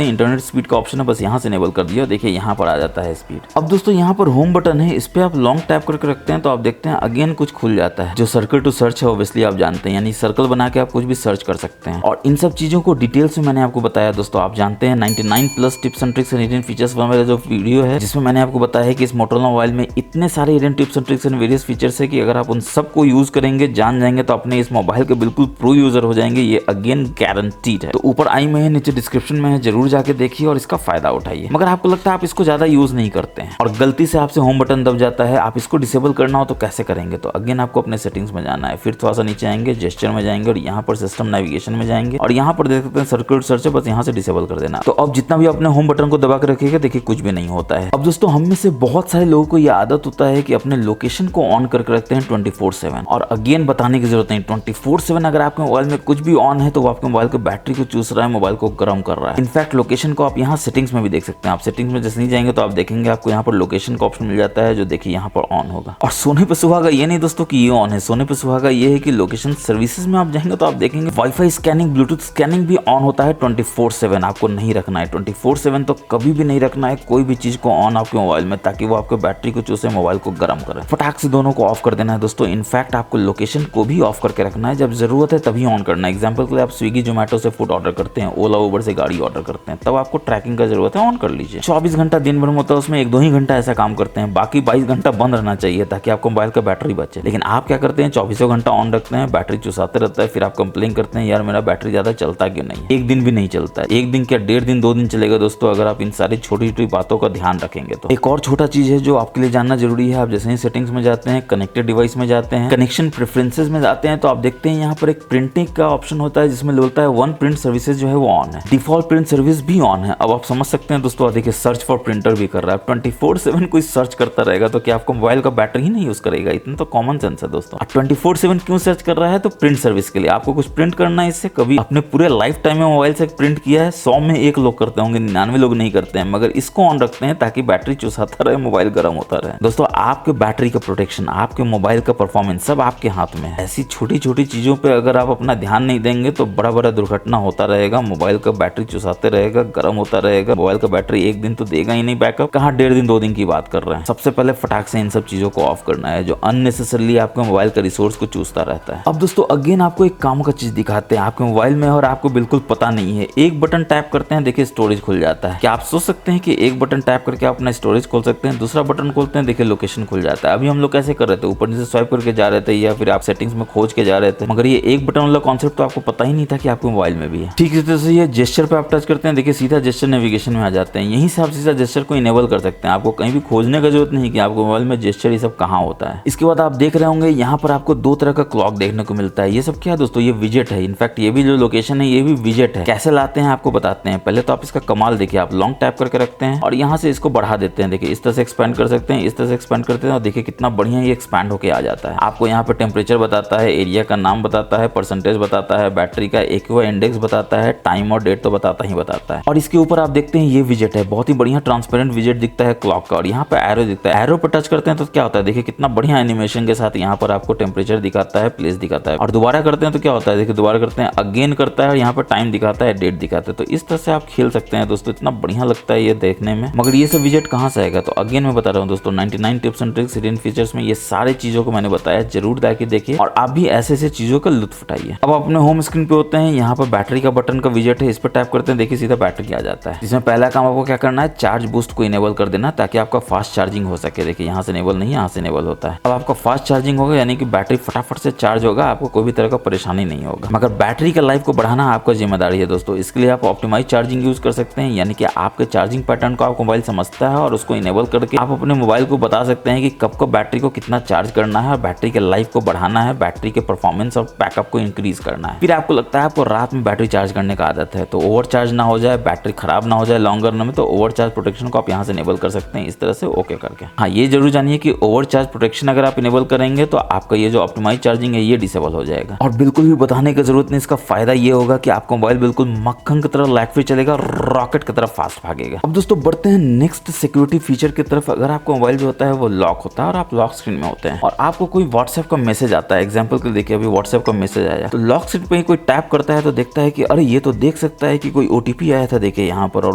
हैं इंटरनेट स्पीड का ऑप्शन है, बस यहाँ से इनेबल कर दिया, देखिए यहाँ पर आ जाता है स्पीड। अब दोस्तों यहाँ पर होम बटन है, इस पे आप लॉन्ग टैप करके रखते हैं तो आप देखते हैं अगेन कुछ खुल जाता है जो सर्कल टू सर्च है, ऑब्वियसली आप जानते हैं, यानी सर्कल बना के आप कुछ भी सर्च कर सकते हैं। और इन सब चीजों को डिटेल्स में मैंने आपको बताया दोस्तों। आप जानते हैं 99 plus tips and tricks and hidden features वाला जो वीडियो है, जिसमें मैंने आपको बताया है कि इस मोटोरोला मोबाइल में इतने सारे hidden tips and tricks and various features है कि अगर आप उन सबको यूज करेंगे, जान जाएंगे, तो अपने इस मोबाइल के बिल्कुल प्रो यूजर हो जाएंगे, ये अगेन गारंटीड है। तो ऊपर आई में है, नीचे डिस्क्रिप्शन में है, जरूर जाके देखिए और इसका फायदा उठाइए। मगर आपको लगता है आप इसको ज्यादा यूज नहीं करते हैं और गलती से आपसे होम बटन दब जाता है, आप इसको डिसेबल करना हो तो कैसे करेंगे? तो अगेन आपको अपने सेटिंग्स में जाना है, फिर थोड़ा सा नीचे आएंगे, जेस्चर में जाएंगे और यहाँ पर सिस्टम नेविगेशन में जाएंगे और यहाँ पर देख सकते हैं सर्कल सर्च है, बस यहाँ से डिसेबल कर देना। तो अब जितना भी अपने होम बटन को दबा के रखिएगा, देखिए कुछ भी नहीं होता है। अब दोस्तों हम में से बहुत सारे लोगों को यह आदत होता है कि अपने लोकेशन को ऑन करके रखते हैं 24/7, और अगेन बताने की जरूरत नहीं, 24/7 अगर आपके मोबाइल में कुछ भी ऑन है तो वो आपके मोबाइल के बैटरी को चूस रहा है, मोबाइल को गर्म कर रहा है। इनफैक्ट लोकेशन को आप यहाँ सेटिंग्स में भी देख सकते हैं। आप सेटिंग्स में जैसे नहीं जाएंगे तो आप देखेंगे आपको यहाँ पर लोकेशन का ऑप्शन मिल जाता है, जो देखिए यहाँ पर ऑन होगा। और सोने पे सुहागा ये नहीं दोस्तों कि ये ऑन है, सोने पे सुहागा ये है कि लोकेशन सर्विसेज में आप जाएंगे तो आप देखेंगे वाईफाई स्कैनिंग, ब्लूटूथ स्कैनिंग भी ऑन होता है 24/7। आपको नहीं रखना है 24/7, तो कभी भी नहीं रखना है कोई भी चीज को ऑन आपके मोबाइल में, ताकि वो आपके बैटरी को चूसे, मोबाइल को गर्म करे। फटाक से दोनों को ऑफ कर देना है दोस्तों। इनफैक्ट आपको लोकेशन को भी ऑफ करके रखना है, जब जरूरत है तभी ऑन करना है। एग्जाम्पल के लिए आप स्विगी जोमेटो से फूड ऑर्डर करते हैं, ओला उबर से गाड़ी ऑर्डर करते हैं, तब आपको ट्रैकिंग का जरूरत है, ऑन कर लीजिए। 24 घंटा दिन भर में होता है, उसमें 1-2 ही घंटा ऐसा काम करते हैं, बाकी 22 घंटा बंद रहना चाहिए ताकि आपको मोबाइल का बैटरी बचे। लेकिन आप क्या करते हैं, 24 घंटा ऑन रखते हैं, बैटरी चुसाते रहता है, फिर आप कंप्लेन करते हैं यार मेरा बैटरी ज्यादा चलता क्यों नहीं। एक दिन भी नहीं चलता है, एक दिन क्या 1.5 दिन 2 दिन चलेगा दोस्तों, अगर आप इन सारी छोटी छोटी बातों का ध्यान रखेंगे तो। एक और छोटा चीज है जो आपके लिए जानना जरूरी है। आप जैसे ही सेटिंग्स में जाते हैं, कनेक्टेड डिवाइस में जाते हैं, कनेक्शन प्रेफरेंसेस में जाते हैं, तो आप देखते हैं यहाँ पर एक प्रिंटिंग का ऑप्शन होता है, जिसमें बोलता है वन प्रिंट सर्विसेज जो है वो ऑन है, डिफॉल्ट प्रिंट सर्विस भी ऑन है। अब आप समझ सकते हैं दोस्तों, देखिए सर्च फॉर प्रिंटर भी कर रहा है। 24/7 कोई सर्च करता रहेगा तो क्या आपको मोबाइल का बैटरी ही नहीं यूज करेगा? इतना तो कॉमन सेंस है दोस्तों। 24/7 क्यों सर्च कर रहा है? तो प्रिंट सर्विस के लिए, आपको कुछ प्रिंट करना है। इससे कभी अपने पूरे लाइफ टाइम में मोबाइल से प्रिंट किया है? 100 में 1 लोग करते होंगे, 99 लोग नहीं करते हैं, मगर इसको ऑन रखते हैं ताकि बैटरी चुसाता रहे, मोबाइल गर्म होता रहे। दोस्तों आपके बैटरी का प्रोटेक्शन, आपके मोबाइल का परफॉर्मेंस सब आपके हाथ में है। ऐसी छोटी छोटी चीजों पे अगर आप अपना ध्यान नहीं देंगे तो बड़ा बड़ा दुर्घटना होता रहेगा, मोबाइल मोबाइल का बैटरी चुसाते रहेगा, गर्म होता रहेगा। मोबाइल का बैटरी एक दिन तो देगा ही नहीं बैकअप, कहाँ 1.5 दिन 2 दिन की बात कर रहे हैं। सबसे पहले फटाक से इन सब चीजों को ऑफ करना है जो अननेसेसरली आपके मोबाइल का रिसोर्स को चूसता रहता है। अब दोस्तों अगेन आपको एक काम का चीज दिखाते हैं आपके मोबाइल में और आपको बिल्कुल पता नहीं है। एक बटन टैप करते हैं, देखिए स्टोरेज खुल जाता है। क्या आप सोच सकते हैं कि एक बटन टैप करके आप अपना स्टोरेज खोल सकते हैं? दूसरा बटन खोलते हैं, देखिए लोकेशन खुल जाता है। अभी हम लोग कैसे कर रहे थे, ऊपर नीचे स्वाइप करके जा रहे थे या फिर आप सेटिंग्स में खोज के जा रहे थे, मगर ये एक बटन वाला कॉन्सेप्ट तो आपको पता ही नहीं था कि आपके मोबाइल में भी है। ठीक इसी तरह से ये जेस्चर पे आप टच करते हैं, देखिए सीधा जेस्चर नेविगेशन में आ जाते हैं। यहीं से आप सीधा जेस्चर को इनेबल कर सकते हैं। आपको कहीं भी खोजने का जरूरत नहीं कि आपको मोबाइल में जेस्चर ये सब कहाँ होता है। इसके बाद आप देख रहे होंगे यहाँ पर आपको 2 तरह का क्लॉक देखने को मिलता है। ये सब क्या है दोस्तों, ये विजेट है। इनफैक्ट ये भी जो लोकेशन है ये भी विजेट है। कैसे लाते हैं आपको बताते हैं। पहले तो आप इसका कमाल देखिए, आप लॉन्ग टैप करके रखते हैं और यहाँ से इसको बढ़ा देते हैं। देखिए इस तरह से एक्सपेंड कर सकते हैं, इस तरह से एक्सपेंड करते हैं और देखिए कितना बढ़िया ये एक्सपैंड होकर आ जाता है। आपको यहाँ पे टेम्परेचर बताता है, एरिया का नाम बताता है, परसेंटेज बताता है, बैटरी का एक्वा इंडेक्स बताता है, टाइम और डेट तो बताता ही बताता है। और इसके ऊपर आप देखते हैं ये विजेट है, बहुत ही बढ़िया ट्रांसपेरेंट विजेट दिखता है क्लॉक का। और यहाँ पे एरो दिखता है, एरो पर टच करते हैं तो क्या होता है, देखिए कितना बढ़िया एनिमेशन के साथ यहाँ पर आपको टेम्परेचर दिखाता है, प्लेस दिखाता है। और दोबारा करते हैं तो क्या होता है, देखिए दोबारा करते हैं, अगेन करता है और यहाँ पर टाइम दिखाता है, डेट दिखाता है। तो इस तरह से आप खेल सकते हैं दोस्तों, इतना बढ़िया लगता है ये देखने में। मगर ये सब विजेट कहाँ से आएगा, तो अगेन मैं बता रहा हूँ दोस्तों 99 tips and tricks hidden features में ये सारे चीजों को मैंने बताया, जरूर जाके देखिए और आप भी ऐसे ऐसे चीजों का लुत्फ उठाइए। अब अपने होम स्क्रीन पे होते हैं, यहाँ पर बैटरी का बटन का विजेट है, इस पर टैप करते हैं, देखिए सीधा बैटरी आ जाता है। इसमें पहला काम आपको क्या करना है, चार्ज बूस्ट को इनेबल कर देना ताकि आपका फास्ट चार्जिंग हो सके। देखिए यहाँ से इनेबल नहीं, यहाँ से इनेबल होता है। अब आपका फास्ट चार्जिंग होगा यानी कि बैटरी फटाफट से चार्ज होगा, आपको कोई भी तरह का परेशानी नहीं होगा। मगर बैटरी का लाइफ को बढ़ाना आपका जिम्मेदारी है दोस्तों। इसके लिए आप ऑप्टिमाइज चार्जिंग यूज कर सकते हैं, यानी कि आपके चार्जिंग पैटर्न को आपको मोबाइल समझता है और उसको इनेबल करके आप अपने मोबाइल को बता सकते हैं कि कब कब बैटरी को कितना चार्ज करना है और बैटरी के लाइफ को बढ़ाना है, बैटरी के परफॉर्मेंस और बैकअप को इंक्रीज करना है। फिर आपको लगता है आपको रात में बैटरी चार्ज करने का आदत है तो ओवर चार्ज ना हो जाए, बैटरी खराब ना हो जाए लॉन्ग रन में, तो ओवर चार्ज प्रोटेक्शन को आप यहाँ से इनेबल कर सकते हैं इस तरह से ओके करके। हाँ ये जरूर जानिए कि ओवर चार्ज प्रोटेक्शन अगर आप इनेबल करेंगे तो आपका ये जो ऑप्टिमाइज चार्जिंग है ये डिसेबल हो जाएगा। और बिल्कुल भी बताने की जरूरत नहीं, इसका फायदा ये होगा कि आपका मोबाइल बिल्कुल मक्खन की तरह लैग फ्री चलेगा, रॉकेट की तरह फास्ट भागेगा। अब दोस्तों बढ़ते हैं नेक्स्ट सिक्योरिटी फीचर की तरफ। अगर आपका मोबाइल जो होता है वो लॉक होता है और आप लॉक स्क्रीन में होते हैं और आपको कोई व्हाट्सएप का मैसेज आता है, एग्जांपल के लिए देखिए अभी व्हाट्सएप का मैसेज आया तो लॉक स्क्रीन पे कोई टैप करता है तो देखता है कि अरे ये तो देख सकता है कि कोई ओटीपी आया था देखिए यहाँ पर, और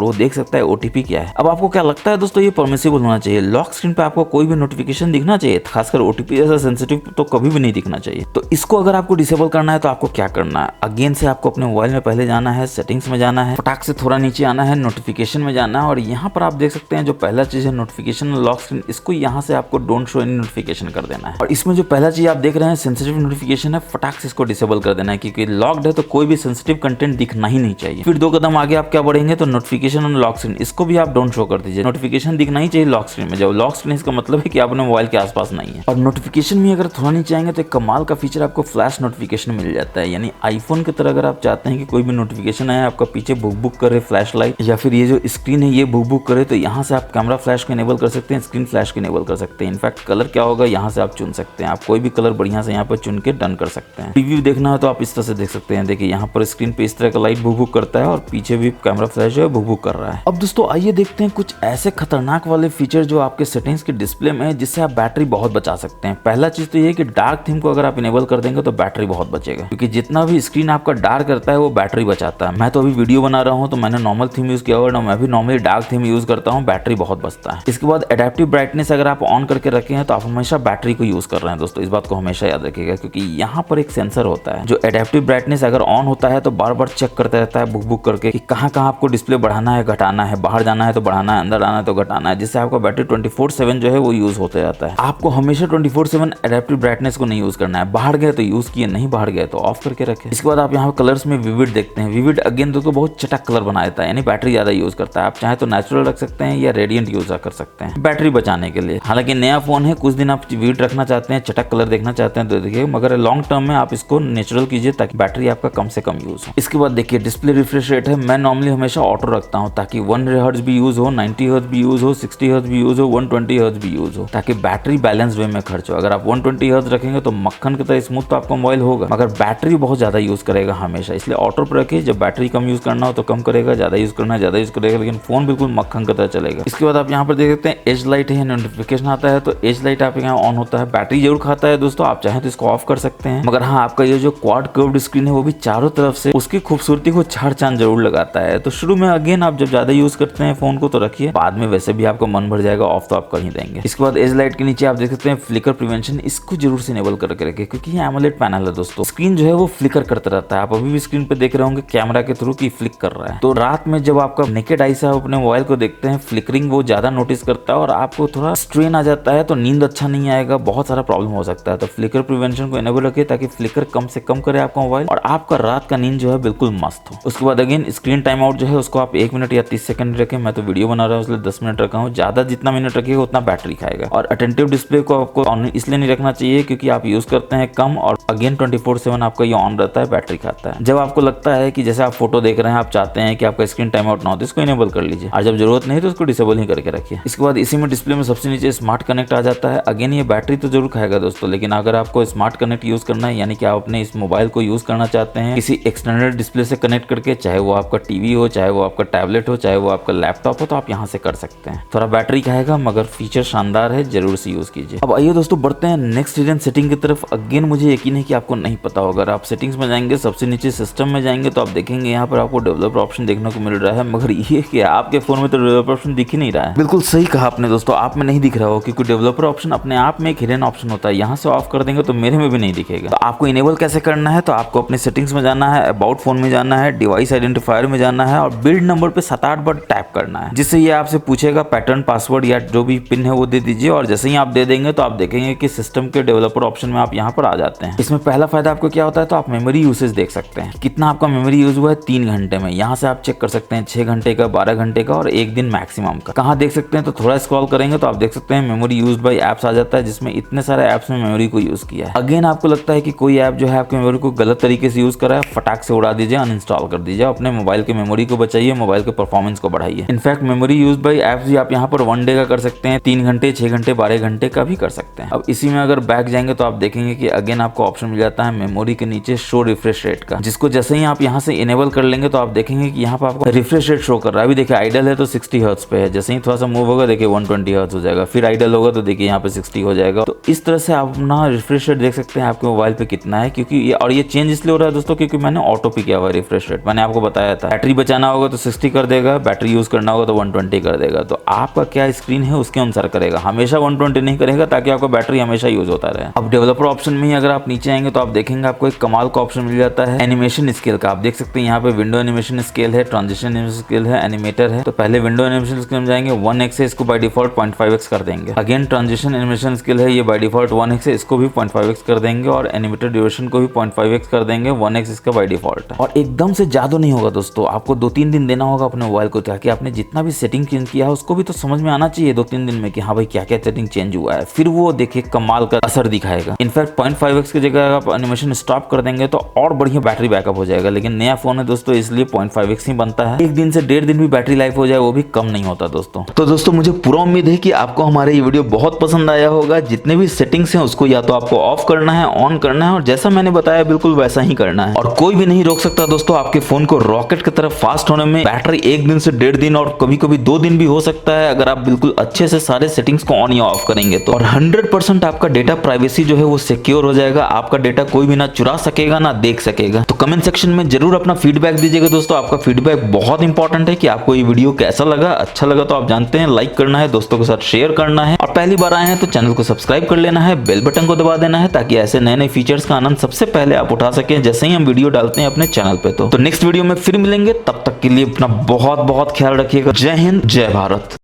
वो देख सकता है ओटीपी क्या है। अब आपको क्या लगता है दोस्तों, ये परमिसिबल होना चाहिए। लॉक स्क्रीन पे आपको कोई भी नोटिफिकेशन दिखना चाहिए, खासकर ओटीपी जैसा सेंसिटिव तो कभी भी नहीं दिखना चाहिए। तो इसको अगर आपको डिसेबल करना है तो आपको क्या करना है, अगेन से आपको अपने मोबाइल में पहले जाना है, सेटिंग्स में जाना है, फटाक से थोड़ा नीचे आना है, नोटिफिकेशन में जाना है और यहाँ पर आप देख सकते हैं जो पहला चीज है नोटिफिकेशन लॉक स्क्रीन, इसको यहाँ से आपको डोंट शो एनी नोटिफिकेशन कर देना है। और इसमें जो पहला चीज आप देख रहे हैं सेंसिटिव नोटिफिकेशन है, फटाक से इसको डिसेबल कर देना है क्योंकि लॉक्ड है तो कोई भी सेंसिटिव कंटेंट दिखना ही नहीं चाहिए। फिर 2 कदम आगे आप क्या बढ़ेंगे तो नोटिफिकेशन और लॉक स्क्रीन, इसको भी आप डोंट शो कर दीजिए। नोटिफिकेशन दिखना ही चाहिए लॉक स्क्रीन में, जब लॉक स्क्रीन इसका मतलब है कि आप अपने मोबाइल के आसपास नहीं है। और नोटिफिकेशन में अगर थोड़ा नीचे आएंगे तो एक कमाल का फीचर आपको फ्लैश नोटिफिकेशन मिल जाता है, यानी आईफोन की तरह अगर आप चाहते हैं कि कोई भी नोटिफिकेशन आए आपका पीछे बुक बुक करे फ्लैश लाइट या फिर ये जो स्क्रीन है ये बुक बुक करे, तो यहाँ से आप कैमरा फ्लैश को इनेबल कर सकते हैं, स्क्रीन फ्लैश को इनेबल कर सकते हैं। इनफैक्ट कलर क्या होगा यहाँ से आप चुन सकते हैं, आप कोई भी कलर बढ़िया से यहाँ पर चुन के डन कर सकते हैं। रिव्यू देखना है तो आप इस तरह से देख सकते हैं, देखिए यहाँ पर स्क्रीन पे इस तरह का लाइट बुक बुक करता है और पीछे भी कैमरा फ्लैश जो है बुक बुक कर रहा है। अब दोस्तों आइए देखते हैं कुछ ऐसे खतरनाक वाले फीचर जो आपके सेटिंग्स के डिस्प्ले में है जिससे आप बैटरी बहुत बचा सकते हैं। पहला चीज तो ये कि डार्क थीम को अगर आप इनेबल कर देंगे तो बैटरी बहुत बचेगा, क्योंकि जितना भी स्क्रीन आपका डार्क करता है वो बैटरी बचाता है। मैं तो अभी वीडियो बना रहा हूँ तो मैंने नॉर्मल थीम यूज किया हुआ है, मैं भी नॉर्मली डार्क थीम यूज करता हूँ, बैटरी बहुत बचता है। इसके बाद एडेप्टिव ब्राइटनेस अगर आप ऑन करके रखे हैं तो आप हमेशा बैटरी को यूज कर रहे हैं दोस्तों, इस बात को हमेशा याद रखिएगा क्योंकि यहाँ पर एक सेंसर होता है जो एडेप्टिव ब्राइटनेस अगर ऑन होता है तो बार बार चेक करता रहता है बुक बुक करके कि कहाँ कहाँ आपको डिस्प्ले बढ़ाना है घटाना है, बाहर जाना है तो बढ़ाना है, अंदर आना है तो घटाना है, जिससे आपका बैटरी 24/7 जो है वो यूज होता जाता है। आपको हमेशा 24/7 एडेप्टिव ब्राइटनेस को नहीं यूज करना है, बाहर गए तो यूज किए, नहीं बाहर गए तो ऑफ करके रखे। इसके बाद आप यहाँ कलर्स में विविड देखते हैं, विविड अगेन तो बहुत चटक कलर बना देता है, यानी बैटरी ज्यादा यूज करता है। आप चाहे तो नेचुरल रख सकते हैं या रेडियंट यूज कर सकते हैं बैटरी बचाने के लिए। हालांकि नया फोन है, कुछ दिन आप विविड रखना चाहते हैं, चटक कलर देखना चाहते हैं तो देखिए, मगर लॉन्ग टर्म में आप इसको नेचुरल कीजिए ताकि बैटरी आपका कम से कम यूज हो। इसके बाद देखिए डिस्प्ले रिफ्रेश रेट है, मैं नॉर्मली हमेशा ऑटो रखता हूँ ताकि 1 हर्ट्ज भी यूज हो, 90 हर्ट्ज भी यूज हो, 60 हर्ट्ज भी यूज हो, 120 हर्ट्ज भी यूज हो, ताकि बैटरी बैलेंस वे में खर्च हो। अगर आप 120 हर्ट्ज रखेंगे तो मक्खन की तरह स्मूथ तो आपका मोबाइल होगा, मगर बैटरी बहुत ज्यादा यूज करेगा हमेशा, इसलिए ऑटो पर रखिए। जब बैटरी कम यूज करना हो तो कम करेगा, ज्यादा यूज करना है ज्यादा यूज करेगा, लेकिन फोन बिल्कुल मक्खन की तरह चलेगा। इसके बाद आप यहाँ पर देख सकते हैं एज लाइट है, नोटिफिकेशन आता है तो एज लाइट आप यहाँ ऑन होता है। बैटरी जरूर खाता है दोस्तों, आप चाहें तो इसको ऑफ कर सकते हैं, मगर हाँ आपका ये जो क्वाड कर्व्ड स्क्रीन है वो भी चारों तरफ से उसकी खूबसूरती को झाड़ चांद जरूर लगाता है। तो शुरू में अगेन आप जब ज्यादा यूज करते हैं फोन को तो रखिए, बाद में वैसे भी आपका मन भर जाएगा, ऑफ तो आप कर ही देंगे। इसके बाद एज लाइट के नीचे आप देख सकते हैं फ्लिकर प्रिवेंशन, इसको जरूर से इनेबल करके रखिए क्योंकि ये एमोलेड पैनल है दोस्तों, स्क्रीन जो है वो फ्लिकर करता रहता है। आप अभी भी स्क्रीन पे देख रहे होंगे कैमरा के थ्रू की फ्लिक कर रहा है। तो रात में जब आपका नेकेड आई से आप अपने मोबाइल को देखते हैं, फ्लिकरिंग वो ज्यादा नोटिस करता है और आपको थोड़ा स्ट्रेन आ जाता है, तो नींद अच्छा नहीं आएगा, बहुत सारा प्रॉब्लम हो सकता है। तो फ्लिकर प्रिवेंशन को इनेबल रखिए ताकि फ्लिकर कम से कम करे आपका मोबाइल और आपका रात का नींद जो है बिल्कुल मस्त हो। उसके बाद अगेन स्क्रीन टाइम आउट जो है उसको आप 1 मिनट या 30 सेकंड रखें। मैं तो वीडियो बना रहा हूँ इसलिए 10 मिनट रखा हूँ, ज्यादा जितना मिनट रखिएगा उतना बैटरी खाएगा। और अटेंटिव डिस्प्ले को आपको ऑन इसलिए नहीं रखना चाहिए क्योंकि आप यूज करते हैं कम और अगेन 24/7 आपका ये ऑन रहता है, बैटरी खाता है। जब आपको लगता है कि जैसे आप फोटो देख रहे हैं, आप चाहते हैं कि आपका स्क्रीन टाइम आउट ना हो तो इसको इनेबल कर लीजिए और जब जरूरत नहीं तो उसको डिसेबल ही करके रखिए। इसके बाद इसी में डिस्प्ले में सबसे नीचे स्मार्ट कनेक्ट आ जाता है। अगेन ये बैटरी तो जरूर खाएगा दोस्तों, लेकिन अगर आपको स्मार्ट कनेक्ट यूज करना है, यानी कि आप अपने इस मोबाइल को यूज करना चाहते हैं किसी एक्सटर्नल डिस्प्ले से कनेक्ट करके, चाहे वो आपका टीवी हो, चाहे वो आपका टैबलेट हो, चाहे वो आपका लैपटॉप हो, तो आप यहाँ से कर सकते हैं। थोड़ा बैटरी खाएगा मगर फीचर शानदार है, जरूर से यूज कीजिए। अब आइए दोस्तों बढ़ते हैं नेक्स्ट हिडन सेटिंग की तरफ। अगेन मुझे यकीन है कि आपको नहीं पता होगा। अगर आप सेटिंग्स में जाएंगे, सबसे नीचे सिस्टम में जाएंगे तो आप देखेंगे यहाँ पर आपको डेवलपर ऑप्शन देखने को मिल रहा है, मगर ये कि आपके फोन में तो डेवलपर ऑप्शन दिख ही नहीं रहा है। बिल्कुल सही कहा आपने दोस्तों, आप में नहीं दिख रहा हो क्योंकि डेवलपर ऑप्शन अपने आप में एक हिडन ऑप्शन होता है। यहाँ से ऑफ कर देंगे तो मेरे में भी नहीं दिखेगा। तो आपको इनेबल कैसे करना है, तो आपको अपने सेटिंग्स में जाना है, अबाउट फोन में जाना है, डिवाइस आइडेंटिफायर में जाना है और बिल्ड नंबर पे 7-8 बार टैप करना है, जिससे ये आपसे पूछेगा पैटर्न, पासवर्ड या जो भी पिन है वो दे दीजिए। और जैसे ही आप दे देंगे तो आप देखेंगे कि सिस्टम के डेवलपर ऑप्शन में आप यहाँ पर आ जाते हैं। इसमें पहला फायदा आपको क्या होता है, तो आप मेमोरी यूसेज देख सकते हैं, कितना आपका मेमोरी यूज हुआ है 3 घंटे में। यहाँ से आप चेक कर सकते हैं 6 घंटे का, 12 घंटे का और 1 दिन मैक्सिमम का। कहाँ देख सकते हैं, तो थोड़ा स्क्रॉल करेंगे तो आप देख सकते हैं मेमोरी यूज बाय एप्स आ जाता है, जिसमें इतने सारे एप्स में मेमोरी को यूज किया है। अगेन आपको लगता है कि कोई ऐप जो है आपके मेमोरी को गलत तरीके से यूज कर रहा है, फटाक से उड़ा दीजिए, अनइंस्टॉल कर दीजिए। अपने मोबाइल के मेमोरी को बचाइए, मोबाइल के परफॉर्मेंस को बढ़ाइए। In fact memory use by apps भी आप यहाँ पर 1 डे का कर सकते हैं, 3 घंटे, 6 घंटे, 12 घंटे का भी कर सकते हैं। अब इसी में अगर बैक जाएंगे तो आप देखेंगे कि अगेन आपको ऑप्शन मिल जाता है मेमोरी के नीचे शो रिफ्रेश रेट का, जिसको जैसे ही आप यहाँ से इनेबल कर लेंगे तो आप देखेंगे कि यहाँ पर आपको रिफ्रेश रेट शो कर रहा है। अभी देखिए आइडल है तो 60 हर्ट्ज पे है, जैसे ही थोड़ा सा मूव होगा देखिए 120 हर्ट्ज हो जाएगा, फिर आइडल होगा तो देखिए यहाँ पे 60 हो जाएगा। तो इस तरह से आप अपना रिफ्रेश रेट देख सकते हैं आपके मोबाइल पे कितना है, क्योंकि ये चेंज इसलिए हो रहा है दोस्तों क्योंकि मैंने ऑटो पे किया हुआ है रिफ्रेश रेट। मैंने आपको बताया था बैटरी बचाना होगा तो 60 कर देगा, बैटरी यूज करना होगा तो 120 कर देगा। तो आपका क्या स्क्रीन है उसके अनुसार करेगा, हमेशा 120 नहीं करेगा ताकि आपका बैटरी हमेशा यूज होता रहे। अब डेवलपर ऑप्शन में ही अगर आप नीचे आएंगे तो आप देखेंगे आपको एक कमाल का ऑप्शन मिल जाता है एनिमेशन स्केल का। आप देख सकते हैं यहाँ पे विंडो एनिमेशन स्केल है, ट्रांजिशन एनिमेशन स्केल है, एनिमेटर है। तो पहले विंडो एनिमेशन स्केल में जाएंगे, 1x है, इसको बाय डिफॉल्ट 0.5x कर देंगे। अगेन ट्रांजिशन एनिमेशन स्केल है, ये बाय डिफॉल्ट 1x है, इसको भी 0.5x कर देंगे। और एनिमेटर ड्यूरेशन को भी 0.5x कर देंगे, 1x इसका बाय डिफॉल्ट है। और एकदम से जादू नहीं होगा दोस्तों, आपको 2-3 दिन देना होगा अपने मोबाइल को, ताकि आपने जितना भी सेटिंग चेंज किया है उसको भी तो समझ में आना चाहिए 2-3 दिन में कि हाँ भाई क्या क्या सेटिंग चेंज हुआ है, फिर वो देखिए कमाल का असर दिखाएगा। इनफैक्ट 0.5x की जगह आप एनिमेशन स्टॉप कर देंगे तो और बढ़िया बैटरी बैकअप हो जाएगा। लेकिन नया फोन है दोस्तों इसलिए 0.5x ही बनता है, 1 दिन से 1.5 दिन भी बैटरी लाइफ हो जाए वो भी कम नहीं होता दोस्तों। तो दोस्तों मुझे पूरा उम्मीद है कि आपको हमारे ये वीडियो बहुत पसंद आया होगा। जितने भी सेटिंग्स हैं उसको या तो आपको ऑफ करना है, ऑन करना है, और जैसा मैंने बताया बिल्कुल वैसा ही करना है। और कोई भी नहीं रोक सकता दोस्तों आपके फोन को रॉकेट की तरफ फास्ट होने में। बैटरी 1 दिन से 1.5 दिन और कभी कभी 2 दिन भी हो सकता है अगर आप बिल्कुल अच्छे से सारे सेटिंग्स को ऑन या ऑफ करेंगे तो। और 100% आपका डेटा प्राइवेसी जो है वो सिक्योर हो जाएगा, आपका डेटा कोई भी ना चुरा सकेगा ना देख सकेगा। तो कमेंट सेक्शन में जरूर अपना फीडबैक दीजिएगा दोस्तों, आपका फीडबैक बहुत इंपॉर्टेंट है कि आपको ये वीडियो कैसा लगा। अच्छा लगा तो आप जानते हैं लाइक करना है, दोस्तों के साथ शेयर करना है, और पहली बार आए हैं तो चैनल को सब्सक्राइब कर लेना है, बेल बटन को दबा देना है ताकि ऐसे नए नए फीचर्स का आनंद सबसे पहले आप उठा सकें जैसे ही हम वीडियो डालते हैं अपने चैनल पे। तो नेक्स्ट वीडियो में फिर मिलेंगे, तब तक के लिए अपना बहुत बहुत ख्याल रखिएगा। जय हिंद, जय भारत।